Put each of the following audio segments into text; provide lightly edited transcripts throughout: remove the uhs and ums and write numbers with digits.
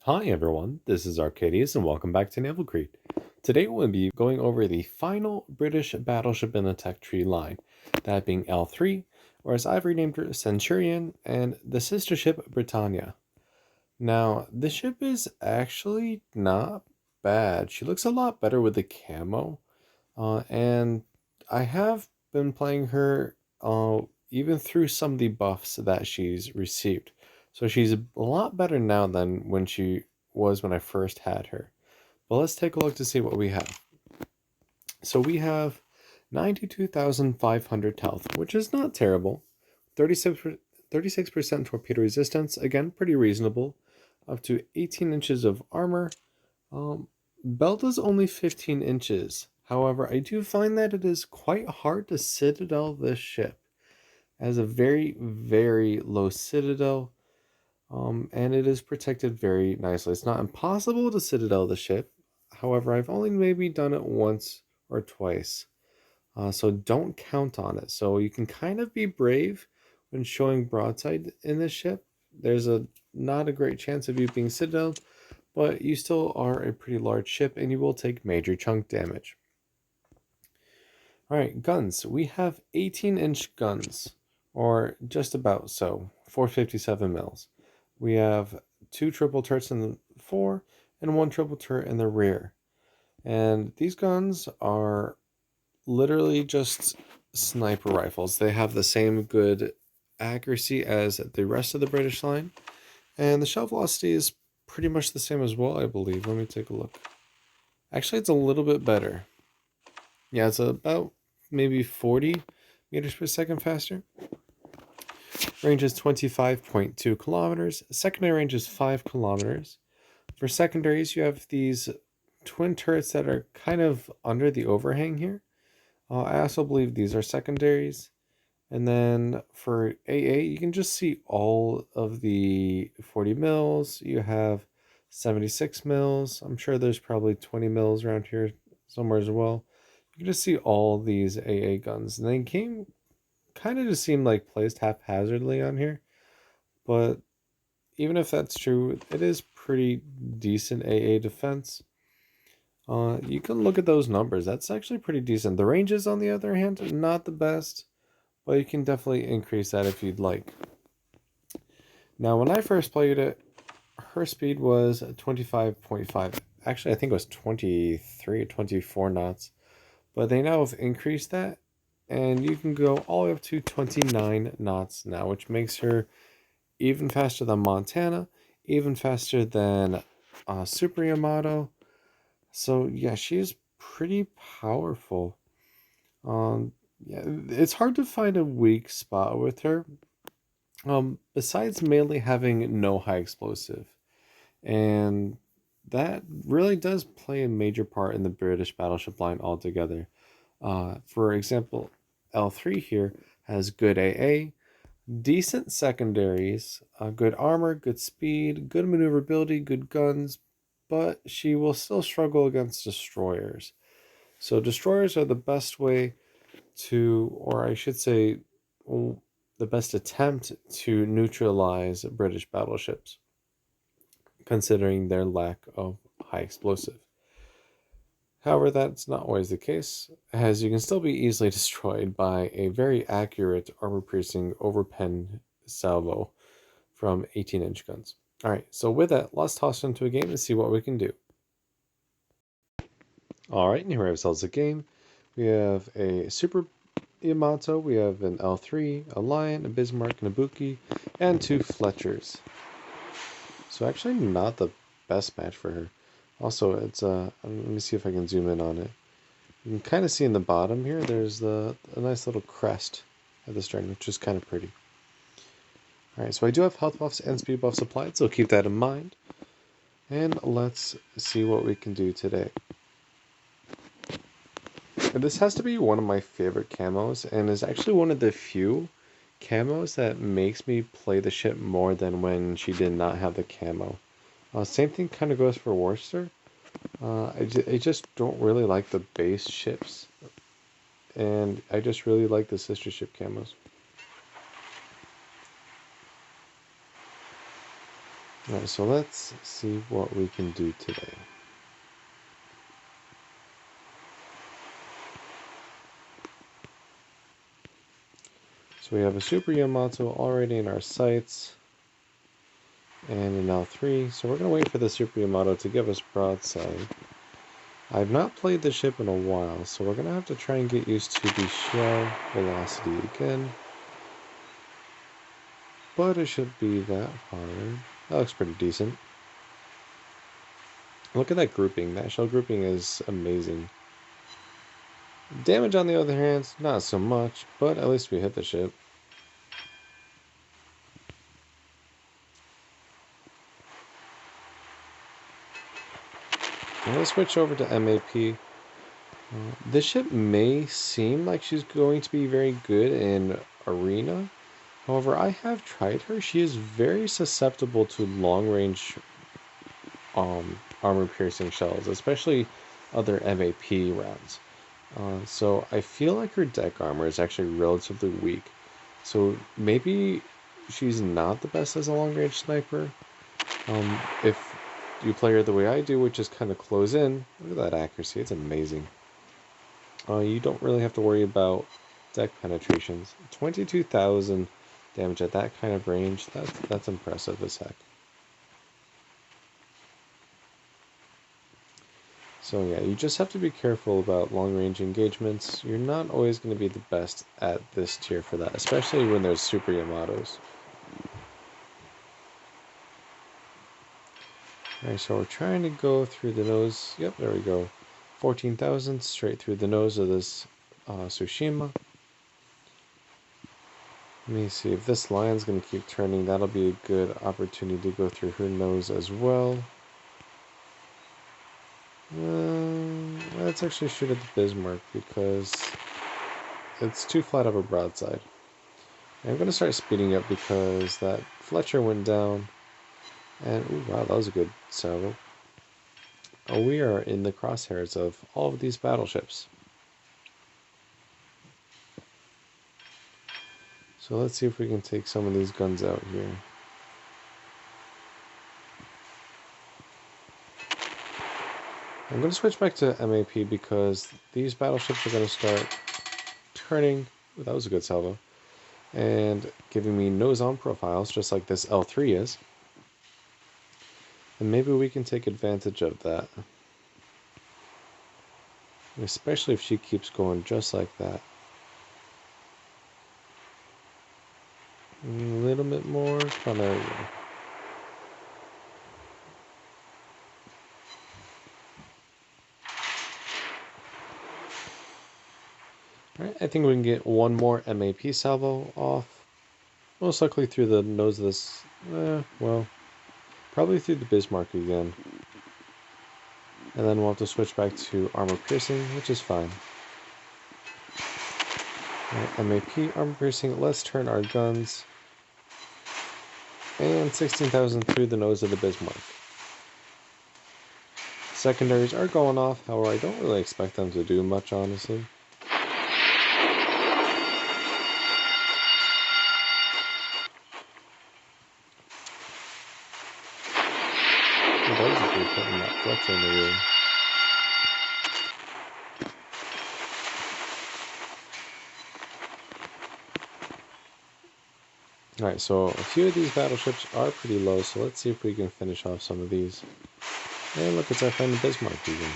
Hi everyone, this is Arcadius and welcome back to Naval. Today we'll be going over the final British battleship in the tech tree line, that being L3, or as I've renamed her, Centurion, and the sister ship Brittania. Now, this ship is actually not bad. She looks a lot better with the camo, and I have been playing her even through some of the buffs that she's received. So she's a lot better now than when she was when I first had her. But let's take a look to see what we have. So we have 92,500 health, which is not terrible. 36% torpedo resistance, again, pretty reasonable. Up to 18 inches of armor. Um, Belt is only 15 inches. However, I do find that it is quite hard to citadel this ship. It has a very, very low citadel, and it is protected very nicely. It's not impossible to citadel the ship. However, I've only maybe done it once or twice. So don't count on it. So you can kind of be brave when showing broadside in this ship. There's not a great chance of you being citadeled, but you still are a pretty large ship and you will take major chunk damage. Alright, guns. We have 18-inch guns, or just about so, 457 mils. We have two triple turrets in the fore and one triple turret in the rear. And these guns are literally just sniper rifles. They have the same good accuracy as the rest of the British line, and the shell velocity is pretty much the same as well, I believe. Let me take a look. Actually, it's a little bit better. Yeah, it's about maybe 40 meters per second faster. Range is 25.2 kilometers. Secondary range is 5 kilometers. For secondaries, you have these twin turrets that are kind of under the overhang here. I also believe these are secondaries. And then for AA, you can just see all of the 40 mils. You have 76 mils. I'm sure there's probably 20 mils around here somewhere as well. You can just see all these AA guns. And they came kind of just seem like placed haphazardly on here. But even if that's true, it is pretty decent AA defense. You can look at those numbers. That's actually pretty decent. The ranges, on the other hand, not the best. But you can definitely increase that if you'd like. Now, when I first played it, her speed was 25.5. Actually, I think it was 23 or 24 knots. But they now have increased that. And you can go all the way up to 29 knots now, which makes her even faster than Montana, even faster than Super Yamato. So, yeah, she's pretty powerful. Yeah, it's hard to find a weak spot with her. Besides mainly having no high explosive, and that really does play a major part in the British battleship line altogether. For example, L3 here has good AA, decent secondaries, good armor, good speed, good maneuverability, good guns, but she will still struggle against destroyers. So destroyers are the best way to, or I should say, the best attempt to neutralize British battleships, considering their lack of high explosive. However, that's not always the case, as you can still be easily destroyed by a very accurate armor-piercing overpen salvo from 18-inch guns. Alright, so with that, let's toss into a game and see what we can do. Alright, and here we have ourselves a game. We have a Super Yamato, we have an L3, a Lion, a Bismarck, an Ibuki, and two Fletchers. So actually not the best match for her. Also, it's let me see if I can zoom in on it. You can kind of see in the bottom here, there's a nice little crest at the stern, which is kind of pretty. Alright, so I do have health buffs and speed buffs applied, so keep that in mind. And let's see what we can do today. And this has to be one of my favorite camos, and is actually one of the few camos that makes me play the ship more than when she did not have the camo. Same thing kind of goes for Worcester. I just don't really like the base ships, and I just really like the sister ship camos. Alright, so let's see what we can do today. So we have a Super Yamato already in our sights, and an L3, so we're going to wait for the Super Yamato to give us broadside. I've not played the ship in a while, so we're going to have to try and get used to the shell velocity again. But it should be that hard. That looks pretty decent. Look at that grouping. That shell grouping is amazing. Damage, on the other hand, not so much, but at least we hit the ship. I'm going to switch over to MAP. This ship may seem like she's going to be very good in Arena. However, I have tried her. She is very susceptible to long-range armor-piercing shells, especially other MAP rounds. So I feel like her deck armor is actually relatively weak. So maybe she's not the best as a long-range sniper. If you play her the way I do, which is kind of close in, look at that accuracy, it's amazing. You don't really have to worry about deck penetrations. 22,000 damage at that kind of range, that's impressive as heck. So yeah, you just have to be careful about long-range engagements. You're not always going to be the best at this tier for that, especially when there's Super Yamatos. Alright, so we're trying to go through the nose. Yep, there we go. 14,000 straight through the nose of this Tsushima. Let me see, if this lion's going to keep turning, that'll be a good opportunity to go through her nose as well. Let's actually shoot at the Bismarck because it's too flat of a broadside. And I'm going to start speeding up because that Fletcher went down. And, ooh, wow, that was a good salvo. Oh, we are in the crosshairs of all of these battleships. So let's see if we can take some of these guns out here. I'm going to switch back to MAP because these battleships are going to start turning. Ooh, that was a good salvo. And giving me nose-on profiles, just like this L3 is. And maybe we can take advantage of that. Especially if she keeps going just like that. A little bit more. Oh, there we go. Alright, I think we can get one more MAP salvo off. Most likely through the nose of this. Well, probably through the Bismarck again. And then we'll have to switch back to armor piercing, which is fine. Alright, MAP, armor piercing. Let's turn our guns. And 16,000 through the nose of the Bismarck. Secondaries are going off, however, I don't really expect them to do much, honestly. That was a good putting that Fletcher in the rear. Alright, so a few of these battleships are pretty low, so let's see if we can finish off some of these. And look, it's our friend Bismarck even.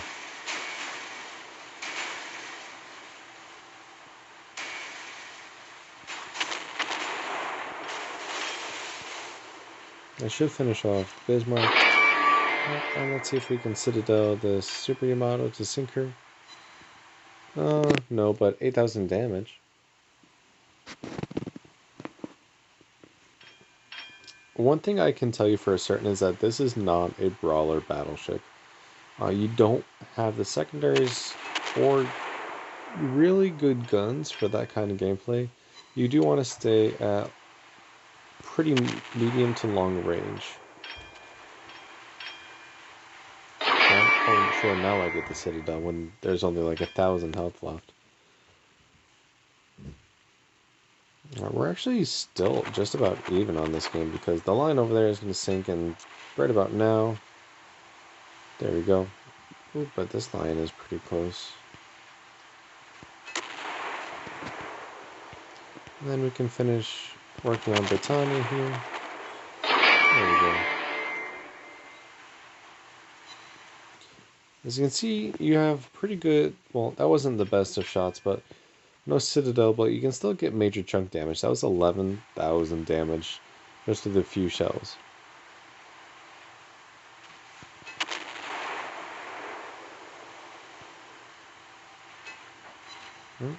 I should finish off Bismarck. And let's see if we can Citadel this Super Yamato to sink her. No, but 8,000 damage. One thing I can tell you for certain is that this is not a brawler battleship. You don't have the secondaries or really good guns for that kind of gameplay. You do want to stay at pretty medium to long range. Oh, sure, now I get the Citadel when there's only like 1,000 health left. We're actually still just about even on this game because the line over there is going to sink in right about now. There we go. Ooh, but this line is pretty close. And then we can finish working on Brittania here. There we go. As you can see, you have pretty good, well, that wasn't the best of shots, but no citadel, but you can still get major chunk damage. That was 11,000 damage just with a few shells. Hmm.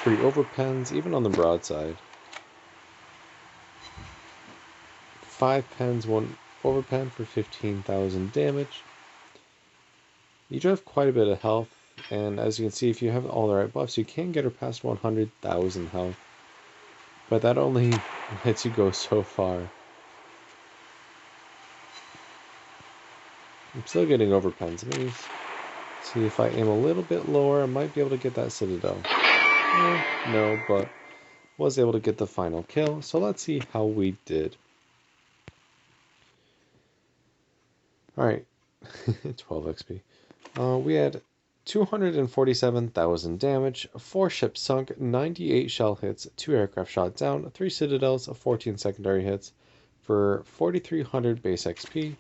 3 overpens, even on the broadside. 5 pens, 1 overpen for 15,000 damage. You do have quite a bit of health, and as you can see, if you have all the right buffs, you can get her past 100,000 health. But that only lets you go so far. I'm still getting overpens. Let me see if I aim a little bit lower, I might be able to get that citadel. No, but was able to get the final kill. So let's see how we did. Alright, 12 XP. We had 247,000 damage, 4 ships sunk, 98 shell hits, 2 aircraft shot down, 3 citadels, 14 secondary hits for 4,300 base XP.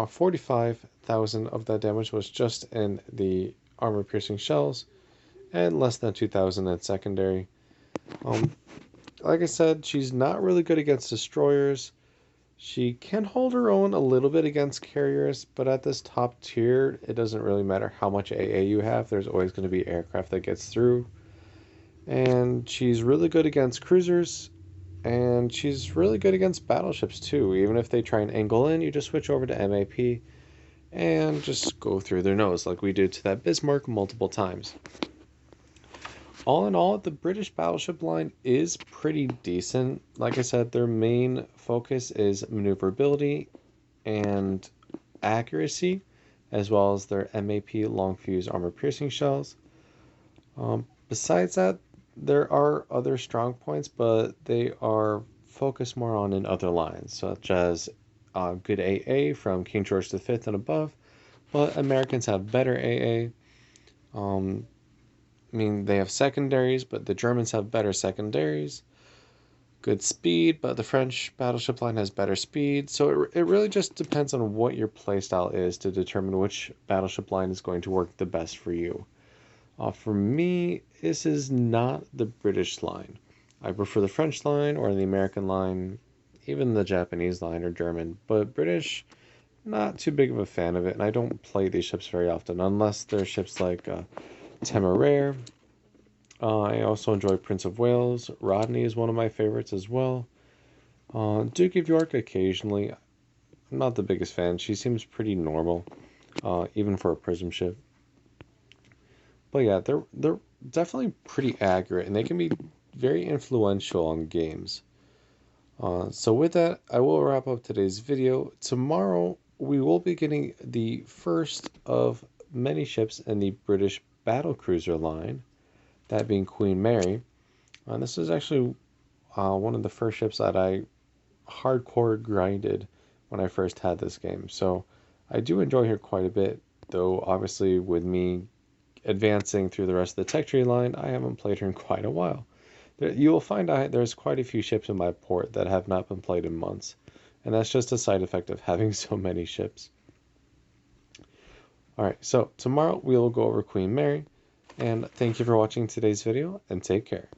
45,000 of that damage was just in the armor piercing shells, and less than 2,000 in secondary. Like I said, she's not really good against destroyers. She can hold her own a little bit against carriers, but at this top tier, it doesn't really matter how much AA you have. There's always going to be aircraft that gets through. And she's really good against cruisers, and she's really good against battleships too. Even if they try and angle in, you just switch over to MAP and just go through their nose like we did to that Bismarck multiple times. All in all, the British battleship line is pretty decent. Like I said, their main focus is maneuverability and accuracy, as well as their MAP long fuse armor piercing shells. Besides that, there are other strong points, but they are focused more on in other lines, such as good AA from King George V and above, but Americans have better AA. I mean, they have secondaries, but the Germans have better secondaries. Good speed, but the French battleship line has better speed. So it really just depends on what your playstyle is to determine which battleship line is going to work the best for you. For me, this is not the British line. I prefer the French line or the American line, even the Japanese line or German. But British, not too big of a fan of it, and I don't play these ships very often, unless they're ships like Temeraire. I also enjoy Prince of Wales. Rodney is one of my favorites as well. Duke of York occasionally. I'm not the biggest fan. She seems pretty normal, even for a prism ship. But yeah, they're definitely pretty accurate, and they can be very influential on games. So with that, I will wrap up today's video. Tomorrow, we will be getting the first of many ships in the British battlecruiser line, that being Queen Mary. This is actually one of the first ships that I hardcore grinded when I first had this game. So I do enjoy her quite a bit, though obviously with me advancing through the rest of the tech tree line, I haven't played her in quite a while. You will find there's quite a few ships in my port that have not been played in months, and that's just a side effect of having so many ships. Alright, so tomorrow we will go over Queen Mary, and thank you for watching today's video, and take care.